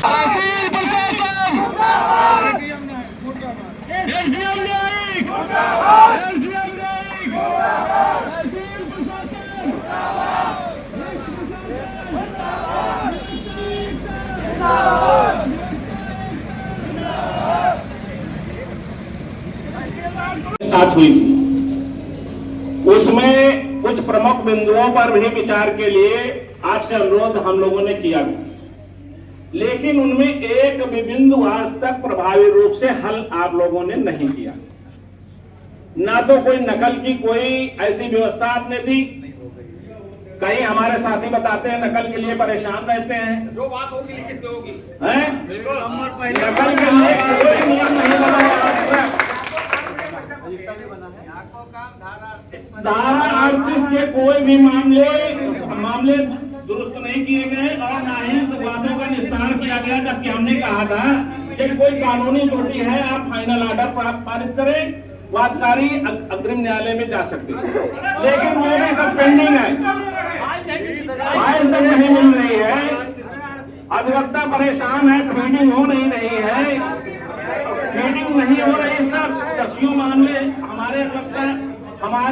साथ हुई थी, उसमें कुछ प्रमुख बिंदुओं पर भी विचार के लिए आपसे अनुरोध हम लोगों ने किया, लेकिन उनमें एक भी बिंदु आज तक प्रभावी रूप से हल आप लोगों ने नहीं किया। ना तो कोई नकल की कोई ऐसी व्यवस्था आपने दी। कई हमारे साथी बताते हैं नकल के लिए परेशान रहते हैं। जो बात होगी लिखित में होगी, नकल के लिए कोई नियम नहीं बना है। धारा 38 के कोई भी मामले दुरुस्त नहीं किए गए और ना ही वादों का निस्तार किया गया, जबकि हमने कहा था कि कोई कानूनी त्रुटि है आप फाइनल ऑर्डर पारित करें, वादकारी अग्रिम न्यायालय में जा सकते हैं, लेकिन वो भी सब पेंडिंग है, फाइल तक नहीं मिल रही है। अधिवक्ता परेशान है, फीडिंग हो नहीं रही है, फीडिंग नहीं हो रही। सब दसियों मामले हमारे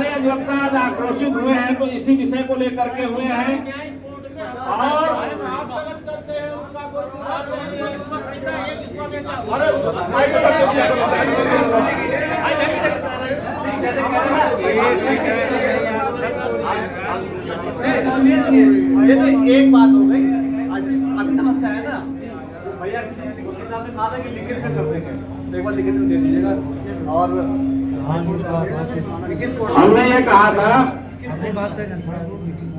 अधिवक्ता आज आक्रोशित हुए हैं, तो इसी विषय को लेकर के हुए हैं। और ये तो एक बात हो गई। अभी समस्या है ना, भैया आपने कहा था कि लिखित में कर देंगे, तो एक बार लिखित में दे दीजिएगा। और हमने ये कहा था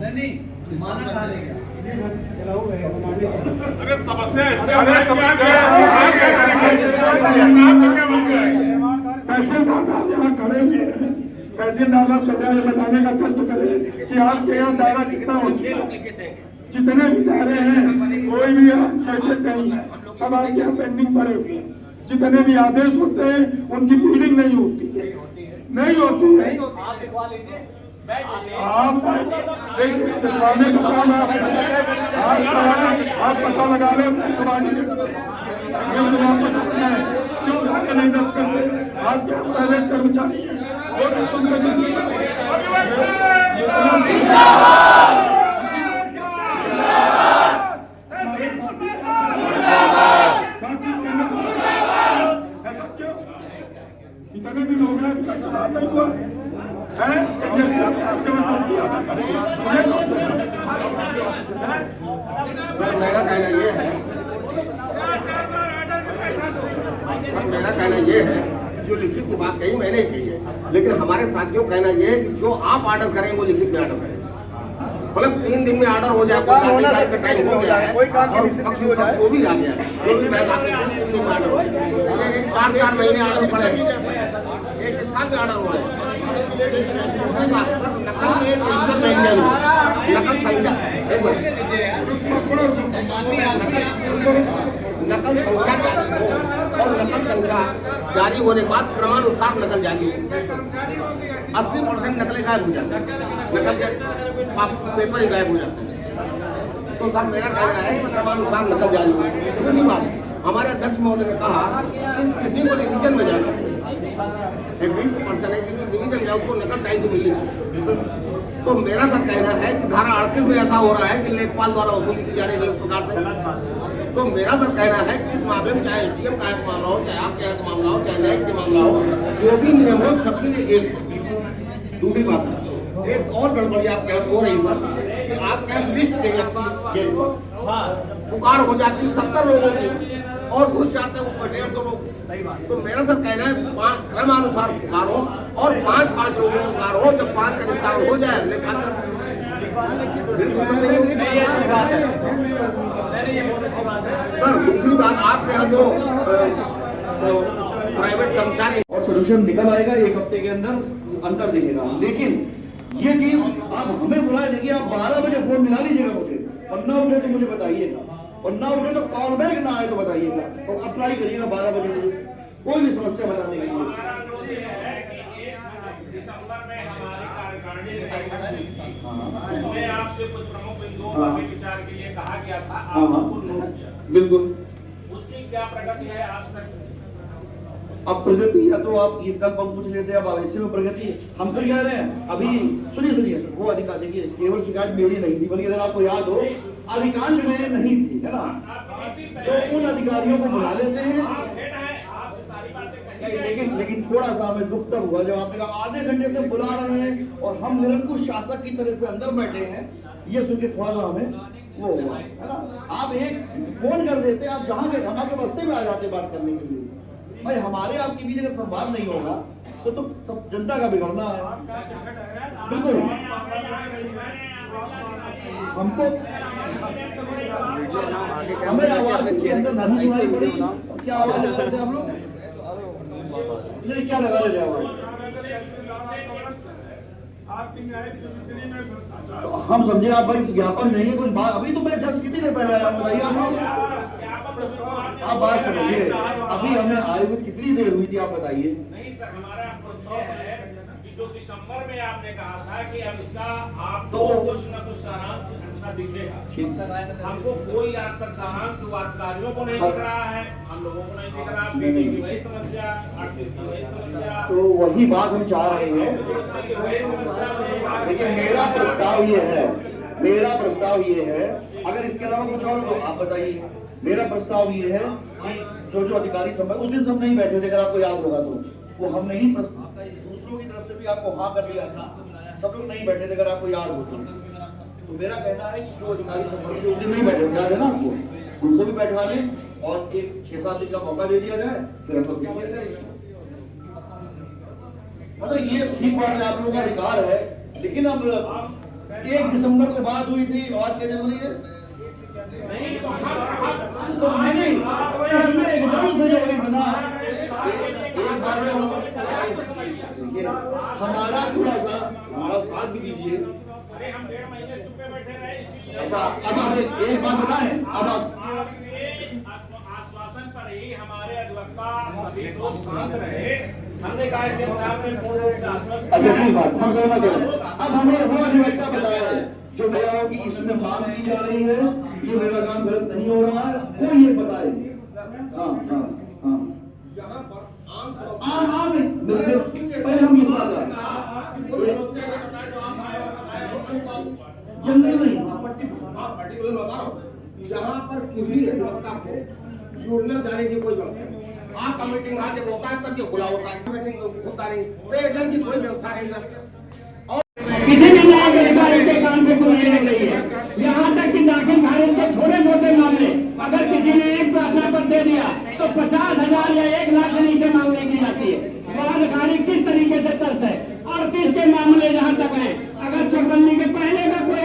नहीं तहसीलदार यहाँ खड़े हुए हैं, तहसीलदार बताने का कष्ट करें कि आपके यहाँ दायरा कितना हो चुका है, जितने भी दायरे हैं कोई भी नहीं है, सब आपके यहाँ पेंडिंग पड़े हुए हैं। जितने भी आदेश होते हैं उनकी फीडिंग नहीं होती है। आप दिखवाने का काम आप पता लगा ले क्यों कार्य नहीं दर्ज करते। आप क्या प्राइवेट कर्मचारी हैं और इतने दिन हो गए नहीं हुआ है। मेरा कहना ये है जो लिखित की बात कही मैंने कही है, लेकिन हमारे साथियों का कहना ये है कि जो आप ऑर्डर करें वो लिखित में ऑर्डर करें। मतलब 3 दिन में ऑर्डर हो जाए, टाइम हो गया है, कोई काम हो जाए वो भी आ गया है, 3 दिन में ऑर्डर हो जाए, 4 महीने ऑर्डर पड़े, 1 साल में ऑर्डर हो रहे हैं। दूसरी बात सर, नकल में एक रजिस्टर मेंटेन हो, नकल संख्या नकल संख्या और नकल संख्या जारी होने के बाद क्रमानुसार नकल जारी हो। 80% नकलें गायब हो जाती है, नकल के पेपर ही गायब हो जाते हैं। तो सर मेरा कहना है कि क्रमानुसार नकल जारी हो। दूसरी बात, हमारे अध्यक्ष महोदय ने कहा कि किसी को रिवीजन में जाना है, 20% है किसी रिवीजन में उसको नकल टाइम से मिलनी चाहिए। तो मेरा सर कहना है कि धारा 38 में ऐसा हो रहा है कि लेखपाल द्वारा वसूली की जा रही है इस प्रकार से। तो मेरा सर कहना है कि इस मामले में चाहे एसडीएम का एक मामला हो, चाहे आपके एक मामला हो, चाहे न्यायिक का मामला हो, जो भी नियम हो सबके लिए एक। दूसरी बात, एक और गड़बड़ी आपके यहाँ हो रही सर कि आपके यहाँ लिस्ट नहीं लगती, पुकार हो जाती 70 लोगों की और घुस जाते हैं उसमें 150 लोग। तो मेरा सर कहना है क्रमानुसार पुकार हो और 5-5 लोगों को पुकार हो, जब 5 का निस्तारण हो जाए सर। दूसरी बात, आपके यहाँ जो प्राइवेट कर्मचारी और सोल्यूशन निकल आएगा 1 हफ्ते के अंदर, अंतर दिखेगा। लेकिन ये चीज आप हमें बुला देंगे, आप 12 बजे फोन मिला लीजिएगा मुझे, और ना उठे तो मुझे बताइएगा, और ना उठे तो कॉल बैक ना आए तो बताइएगा, और अप्लाई करिएगा 12 बजे मुझे कोई भी समस्या बताने के लिए। दिसंबर में हमारी कार्यकारिणी उसमें आपसे कुछ प्रमुख बिंदुओं पर विचार के लिए कहा गया था, आप उसको नोट किया। बिल्कुल क्या प्रगति है आज तक? अब प्रगति या तो आप ये कल हम पूछ लेते हैं, अब ऐसे में प्रगति हम तो कह रहे हैं अभी। सुनिए वो अधिकार देखिए, केवल शिकायत मेरी नहीं थी, बल्कि अगर आपको याद हो अधिकांश मेरी नहीं थी, है ना, तो उन अधिकारियों को बुला लेते हैं। लेकिन थोड़ा सा हमें दुख तब हुआ जब आपने कहा आधे घंटे से बुला रहे हैं और हम निरंकुश शासक की तरह से अंदर बैठे हैं, ये सुन के थोड़ा सा हमें वो हुआ, है ना। आप एक फोन कर देते, आप जहाँ के धमा के बस्ते में आ जाते बात करने के लिए। भाई हमारे आपके बीच अगर संवाद नहीं होगा तो सब जनता का बिगड़ना है। बिल्कुल हमको हमें आवाज के अंदर नहीं सुनाई पड़ी। क्या आवाज लगा रहे थे हम लोग? नहीं, क्या लगा रहे थे आवाज? तो हम समझे आप भाई ज्ञापन देंगे कुछ बात। अभी तो मैं जस्ट कितनी देर पहले आया, बताइए आप बात समझिए। अभी हमें आए हुए कितनी देर हुई थी आप बताइए। नहीं सर, हमारा प्रश्न है कि जो दिसंबर में आपने कहा था कि अब इसका आपको कुछ न कुछ सारांश अच्छा दिखेगा, हमको कोई आज तक सारांश अधिकारियों को नहीं दिख रहा है, हम लोगों को नहीं दिख रहा। पीटी की वही समस्या, आर्टिस्ट की वही समस्या, तो वही बात हम चाह रहे हैं। देखिए मेरा प्रस्ताव ये है, अगर इसके अलावा कुछ और तो आप बताइए। मेरा प्रस्ताव ये है कि जो अधिकारी संबंध उस दिन सब नहीं बैठे थे, अगर आपको याद होगा तो वो हमने ही दूसरों की तरफ से भी आपको हाँ कर लिया था, सब लोग नहीं बैठे थे, अगर आपको याद हो तो मेरा कहना है कि जो अधिकारी संबंधी जो उस दिन नहीं बैठे थे, याद है ना आपको, उनको भी बैठवा लें और एक 6-7 दिन का मौका दे दिया जाए, फिर हम लोग देख लिया जाए। मतलब ये ठीक बात है, आप लोगों का अधिकार है। लेकिन अब 1 दिसंबर को बात हुई थी, आज क्या जनवरी है? नहीं, उसमें एकदम से जो बना एक बार हमारा थोड़ा सा हमारा साथ भी दीजिए। अरे हम 1.5 महीने चुप बैठे रहे, इसीलिए। अच्छा, अब आप एक बात बताएं, अब आप आश्वासन पर ही हमारे अधिवक्ता सभी लोग शांत रहे। हमने कहा इसके सामने पूर्ण रूप से आश्वस्त। अच्छा ठीक बात, हम सहमत हैं। अब हमें वो अधिवक्ता बताया है जो गया हो कि इसमें मांग की जा रही है, ये मेरा काम गलत नहीं हो रहा है, कोई ये बताए। हाँ पहले हम इस बात जनरल नहीं, पर्टिकुलर बता रहा हूँ, जहाँ पर किसी अधिवक्ता को जुड़ने जाने की कोई जरूरत नहीं। आपका मीटिंग आज होता है तब खुला होता है, मीटिंग होता नहीं, पेयजल की कोई व्यवस्था नहीं सर। किसी भी न्यायिक अधिकारी के काम पे कोई नहीं चाहिए। यहाँ तक कि दाखिल खारिज के छोटे छोटे मामले अगर किसी ने एक प्रार्थना पत्र दे दिया तो 50,000 या 1 लाख से नीचे मांगने की जाती है। अधिकारी किस तरीके से तरस है। 38 के मामले जहाँ तक है, अगर चकबंदी के पहले का कोई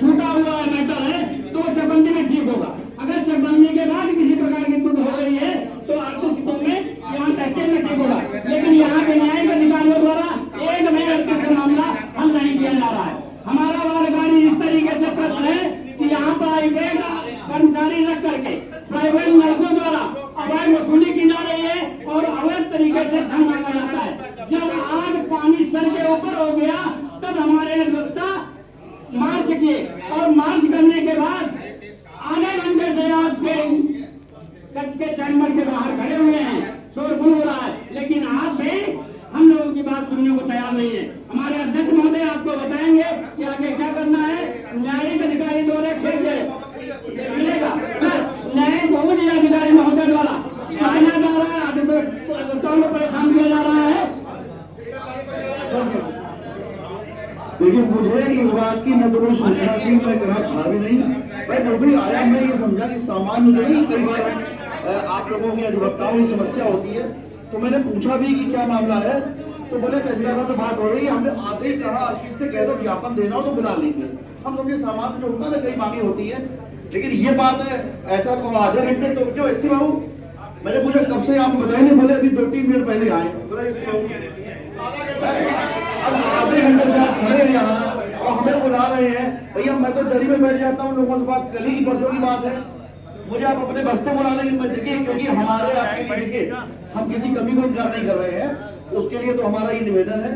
छूटा हुआ मैटर है तो चकबंदी में ठीक होगा। अगर चकबंदी के बाद किसी प्रकार की त्रुटि हो गई है तो 38 में यहाँ तहसील में ठीक होगा। लेकिन यहाँ के न्यायिक अधिकारियों द्वारा एक नए 38 का मामला हल नहीं किया जा रहा है। हमारा वादकारी इस तरीके से प्रश्न है कि यहाँ प्राइवेट कर्मचारी रख करके प्राइवेट नर्सों द्वारा अवैध वसूली की जा रही है और अवैध तरीके से धन मांगा जाता है। जब आज पानी सर के ऊपर हो गया तब हमारे अधिवक्ता मार्च किए और मार्च करने के बाद आधे घंटे से आपके कक्ष के चैम्बर के बाहर खड़े हुए हैं, शोरगुल हो रहा है, लेकिन आप भी हम लोगों की बात सुनने को तैयार नहीं है। हमारे अध्यक्ष महोदय आपको बताएंगे कि आगे क्या करना है। न्यायिक अधिकारी द्वारा मिलेगा सर, न्यायिक अधिकारी महोदय द्वारा कहना जा रहा है, अधिवक्ताओं को परेशान किया जा रहा है। लेकिन मुझे इस बात की न तो कोई सूचना थी, मैं कहा था भी नहीं। मैं जब भी आया मैं ये समझा कि सामान्य जो नहीं, कई बार आप लोगों की अधिवक्ताओं की समस्या होती है, तो मैंने पूछा भी कि क्या मामला है, तो बोले तहसीलदार तो बात हो रही है, हमने आगे ही कहा आशीष से कह दो ज्ञापन देना हो तो बुला लेंगे। हम समझे सामान्य जो होता है ना, कई मांगी होती है, लेकिन ये बात है ऐसा तो आधे घंटे तो क्यों एसटी बाबू, मैंने पूछा कब से आपको बताएंगे, बोले अभी 2-3 मिनट पहले आए। अब आधे घंटे से आप खड़े हैं यहाँ और हमें बुला रहे हैं। भैया मैं तो दरी में बैठ जाता हूँ, लोगों से बात कल ही परसों की बात है, मुझे आप अपने बस्ते बुला लेंगे मैं देखिए, क्योंकि हमारे आपके लिए देखिए हम किसी कमी को इनकार नहीं कर रहे हैं, उसके लिए तो हमारा ये निवेदन है